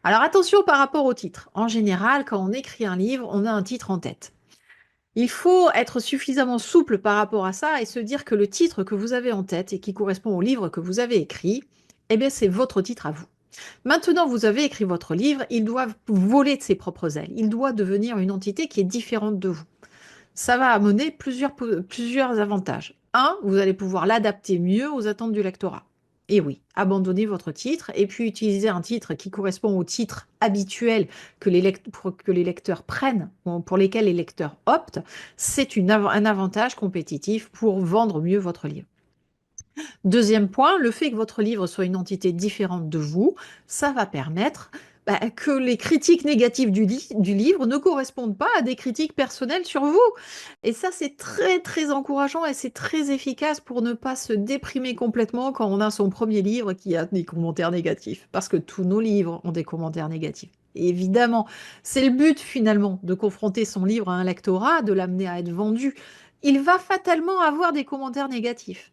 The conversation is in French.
Alors attention par rapport au titre. En général, quand on écrit un livre, on a un titre en tête. Il faut être suffisamment souple par rapport à ça et se dire que le titre que vous avez en tête et qui correspond au livre que vous avez écrit, eh bien c'est votre titre à vous. Maintenant, vous avez écrit votre livre, il doit voler de ses propres ailes. Il doit devenir une entité qui est différente de vous. Ça va amener plusieurs avantages. Un, vous allez pouvoir l'adapter mieux aux attentes du lectorat. Et oui, abandonnez votre titre et puis utiliser un titre qui correspond au titre habituel que les lecteurs prennent, ou pour lesquels les lecteurs optent, c'est un avantage compétitif pour vendre mieux votre livre. Deuxième point, le fait que votre livre soit une entité différente de vous, ça va permettre que les critiques négatives du livre ne correspondent pas à des critiques personnelles sur vous. Et ça, c'est très, très encourageant et c'est très efficace pour ne pas se déprimer complètement quand on a son premier livre qui a des commentaires négatifs. Parce que tous nos livres ont des commentaires négatifs. Et évidemment, c'est le but finalement de confronter son livre à un lectorat, de l'amener à être vendu. Il va fatalement avoir des commentaires négatifs.